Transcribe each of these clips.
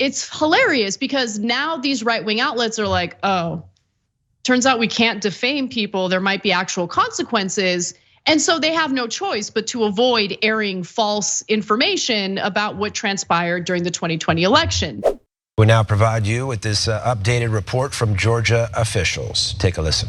it's hilarious because now these right-wing outlets are like, oh, turns out we can't defame people. There might be actual consequences. And so they have no choice but to avoid airing false information about what transpired during the 2020 election. We now provide you with this updated report from Georgia officials. Take a listen.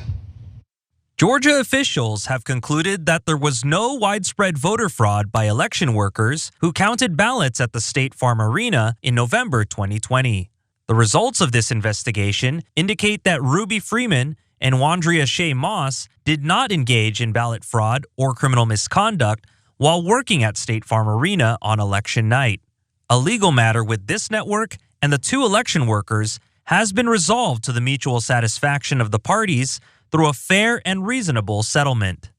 Georgia officials have concluded that there was no widespread voter fraud by election workers who counted ballots at the State Farm Arena in November 2020. The results of this investigation indicate that Ruby Freeman and Wandrea Shea Moss did not engage in ballot fraud or criminal misconduct while working at State Farm Arena on election night. A legal matter with this network and the two election workers has been resolved to the mutual satisfaction of the parties through a fair and reasonable settlement.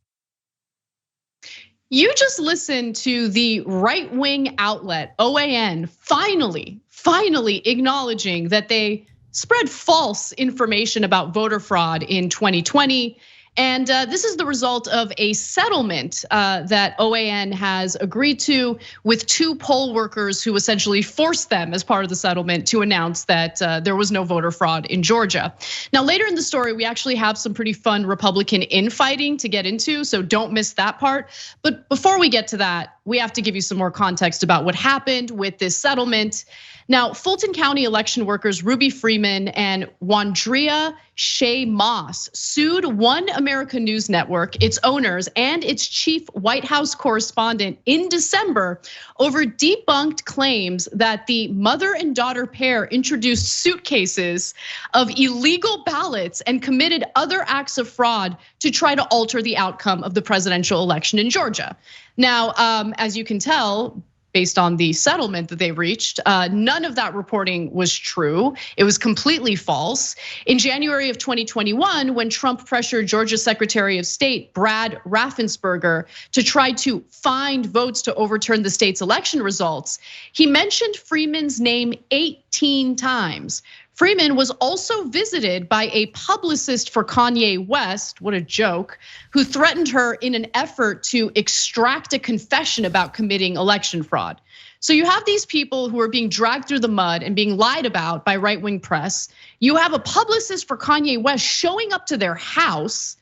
You just listened to the right-wing outlet, OAN, finally acknowledging that they spread false information about voter fraud in 2020. And this is the result of a settlement that OAN has agreed to with two poll workers who essentially forced them as part of the settlement to announce that there was no voter fraud in Georgia. Now, later in the story, we actually have some pretty fun Republican infighting to get into, so don't miss that part. But before we get to that, we have to give you some more context about what happened with this settlement. Now, Fulton County election workers Ruby Freeman and Wandrea Shea Moss sued One America News Network, its owners, and its chief White House correspondent in December over debunked claims that the mother and daughter pair introduced suitcases of illegal ballots and committed other acts of fraud to try to alter the outcome of the presidential election in Georgia. Now, as you can tell, based on the settlement that they reached, none of that reporting was true. It was completely false. In January of 2021, when Trump pressured Georgia Secretary of State Brad Raffensperger to try to find votes to overturn the state's election results, he mentioned Freeman's name 18 times. Freeman was also visited by a publicist for Kanye West, what a joke, who threatened her in an effort to extract a confession about committing election fraud. So you have these people who are being dragged through the mud and being lied about by right-wing press. You have a publicist for Kanye West showing up to their house.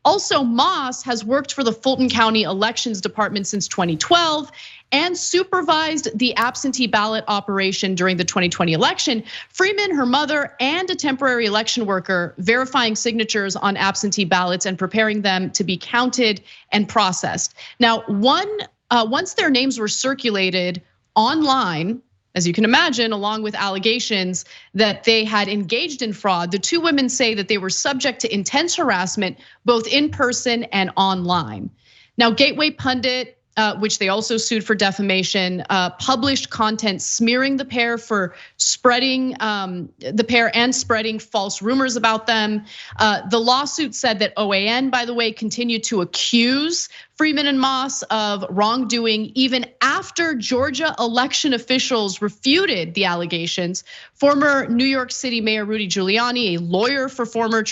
Also, Moss has worked for the Fulton County Elections Department since 2012 and supervised the absentee ballot operation during the 2020 election. Freeman, her mother, and a temporary election worker verifying signatures on absentee ballots and preparing them to be counted and processed. Now, once their names were circulated online, as you can imagine, along with allegations that they had engaged in fraud, the two women say that they were subject to intense harassment, both in person and online. Now, Gateway Pundit, which they also sued for defamation, published content smearing the pair for spreading the pair and spreading false rumors about them. The lawsuit said that OAN, by the way, continued to accuse Freeman and Moss of wrongdoing even after Georgia election officials refuted the allegations. Former New York City Mayor Rudy Giuliani, a lawyer for former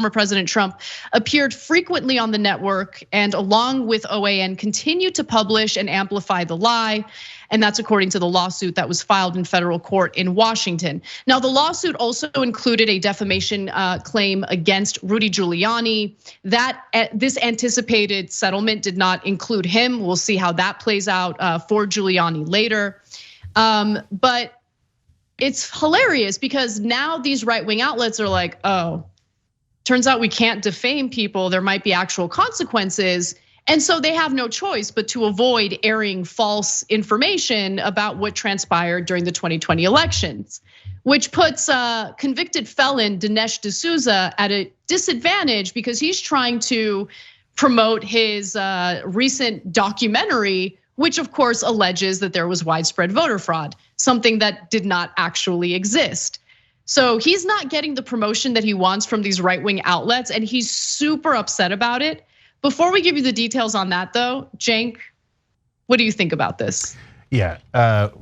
President Trump, appeared frequently on the network and along with OAN continued to publish and amplify the lie. And that's according to the lawsuit that was filed in federal court in Washington. Now, the lawsuit also included a defamation claim against Rudy Giuliani. This anticipated settlement did not include him. We'll see how that plays out for Giuliani later. But it's hilarious because now these right-wing outlets are like, oh, turns out we can't defame people. There might be actual consequences. And so they have no choice but to avoid airing false information about what transpired during the 2020 elections, which puts convicted felon Dinesh D'Souza at a disadvantage because he's trying to promote his recent documentary, which of course alleges that there was widespread voter fraud, something that did not actually exist. So he's not getting the promotion that he wants from these right-wing outlets, and he's super upset about it. Before we give you the details on that though, Cenk, what do you think about this? Yeah,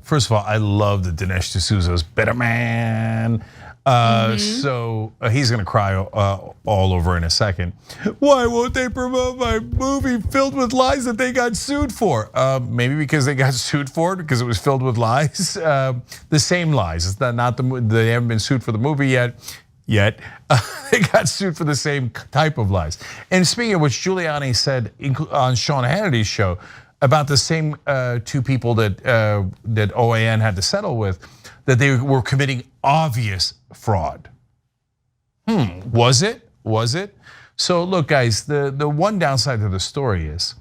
first of all, I love that Dinesh D'Souza is better man. So he's gonna cry all over in a second. Why won't they promote my movie filled with lies that they got sued for? Maybe because they got sued for it because it was filled with lies. The same lies. It's not they haven't been sued for the movie yet. They got sued for the same type of lies. And speaking of which, Giuliani said on Sean Hannity's show about the same two people that OAN had to settle with, that they were committing obvious fraud. Was it? Was it? So look, guys, the one downside to the story is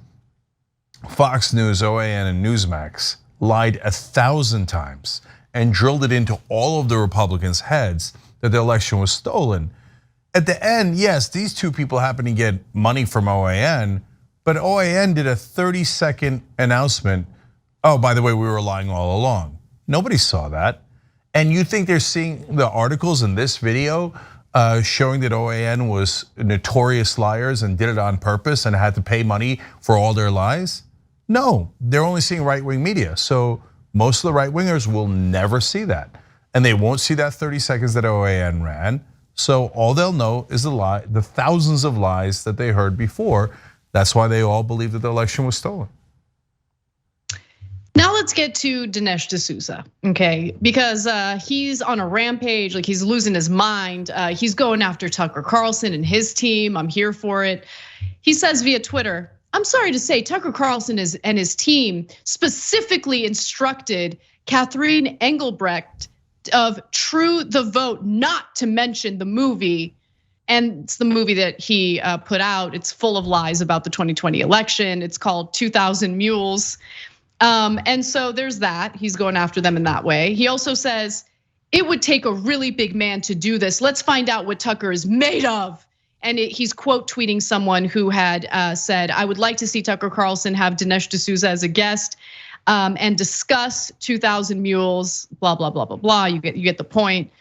Fox News, OAN, and Newsmax lied 1,000 times and drilled it into all of the Republicans' heads that the election was stolen. At the end, yes, these two people happen to get money from OAN, but OAN did a 30-second announcement. Oh, by the way, we were lying all along. Nobody saw that. And you think they're seeing the articles in this video showing that OAN was notorious liars and did it on purpose and had to pay money for all their lies? No, they're only seeing right-wing media. So most of the right-wingers will never see that. And they won't see that 30 seconds that OAN ran. So all they'll know is the thousands of lies that they heard before. That's why they all believe that the election was stolen. Now let's get to Dinesh D'Souza, okay? Because he's on a rampage, like he's losing his mind. He's going after Tucker Carlson and his team. I'm here for it. He says via Twitter, I'm sorry to say Tucker Carlson and his team specifically instructed Catherine Engelbrecht of True the Vote not to mention the movie. And it's the movie that he put out. It's full of lies about the 2020 election. It's called 2,000 Mules. And so there's that. He's going after them in that way. He also says, it would take a really big man to do this. Let's find out what Tucker is made of. And he's quote tweeting someone who had said, I would like to see Tucker Carlson have Dinesh D'Souza as a guest and discuss 2,000 Mules, blah, blah, blah, blah, blah. You get the point.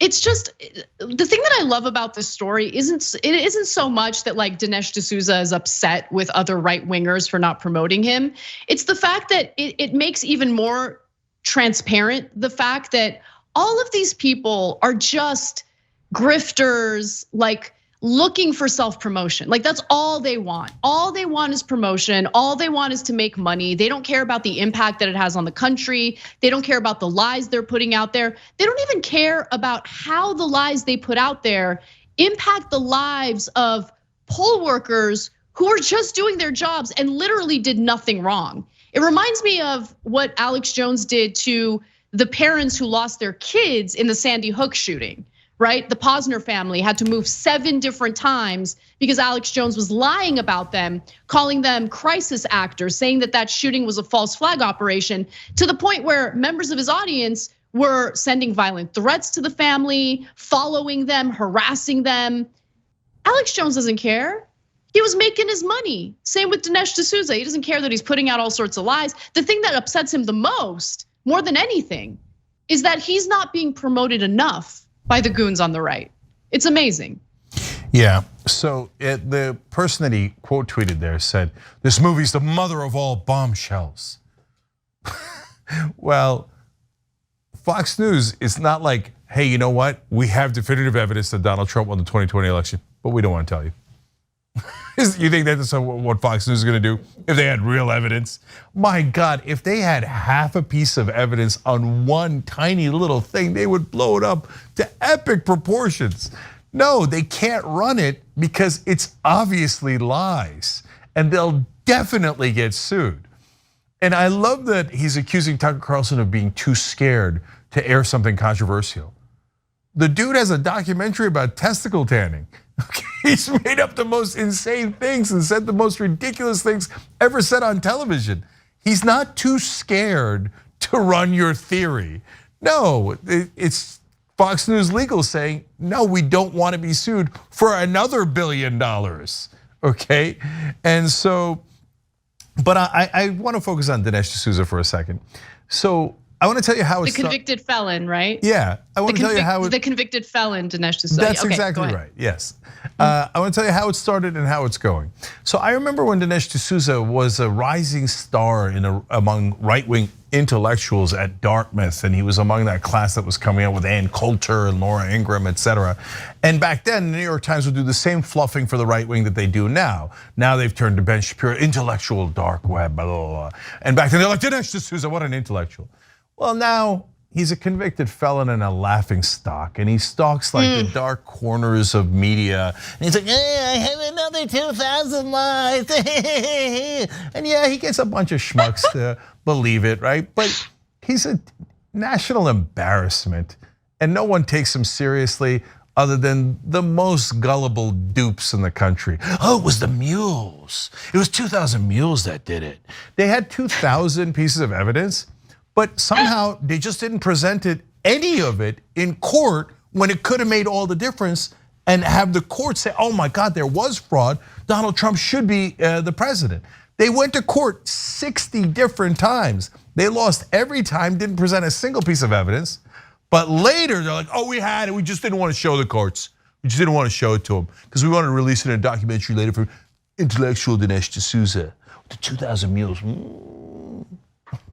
It's just, the thing that I love about this story isn't so much that like Dinesh D'Souza is upset with other right wingers for not promoting him. It's the fact that it makes even more transparent the fact that all of these people are just grifters, like looking for self-promotion. Like that's all they want. All they want is promotion. All they want is to make money. They don't care about the impact that it has on the country. They don't care about the lies they're putting out there. They don't even care about how the lies they put out there impact the lives of poll workers who are just doing their jobs and literally did nothing wrong. It reminds me of what Alex Jones did to the parents who lost their kids in the Sandy Hook shooting. Right? The Posner family had to move 7 different times because Alex Jones was lying about them, calling them crisis actors, saying that shooting was a false flag operation, to the point where members of his audience were sending violent threats to the family, following them, harassing them. Alex Jones doesn't care. He was making his money. Same with Dinesh D'Souza. He doesn't care that he's putting out all sorts of lies. The thing that upsets him the most, more than anything, is that he's not being promoted enough by the goons on the right. It's amazing. Yeah, so the person that he quote tweeted there said, this movie's the mother of all bombshells. Well, Fox News is not like, hey, you know what? We have definitive evidence that Donald Trump won the 2020 election, but we don't want to tell you. You think that's what Fox News is gonna do if they had real evidence? My God, if they had half a piece of evidence on one tiny little thing, they would blow it up to epic proportions. No, they can't run it because it's obviously lies, and they'll definitely get sued. And I love that he's accusing Tucker Carlson of being too scared to air something controversial. The dude has a documentary about testicle tanning. He's made up the most insane things and said the most ridiculous things ever said on television. He's not too scared to run your theory. No, it's Fox News Legal saying, no, we don't want to be sued for another $1 billion, okay? And so, but I want to focus on Dinesh D'Souza for a second. So I want to tell you how the convicted felon, right? Yeah, I want to tell you how the convicted felon Dinesh D'Souza. That's exactly right. Yes, I want to tell you how it started and how it's going. So I remember when Dinesh D'Souza was a rising star among right-wing intellectuals at Dartmouth, and he was among that class that was coming out with Ann Coulter and Laura Ingraham, et cetera. And back then, the New York Times would do the same fluffing for the right wing that they do now. Now they've turned to Ben Shapiro, intellectual dark web, blah, blah, blah. And back then they're like, Dinesh D'Souza, what an intellectual. Well, now he's a convicted felon and a laughing stock, and he stalks like the dark corners of media. And he's like, I have another 2,000 lies. And yeah, he gets a bunch of schmucks to believe it, right? But he's a national embarrassment, and no one takes him seriously other than the most gullible dupes in the country. Oh, it was the mules. It was 2,000 mules that did it. They had 2,000 pieces of evidence, but somehow they just didn't present any of it in court when it could have made all the difference and have the court say, oh my God, there was fraud. Donald Trump should be the president. They went to court 60 different times. They lost every time, didn't present a single piece of evidence. But later they're like, oh, we had it. We just didn't want to show the courts. We just didn't want to show it to them because we wanted to release it in a documentary later for intellectual Dinesh D'Souza. The 2,000 mules.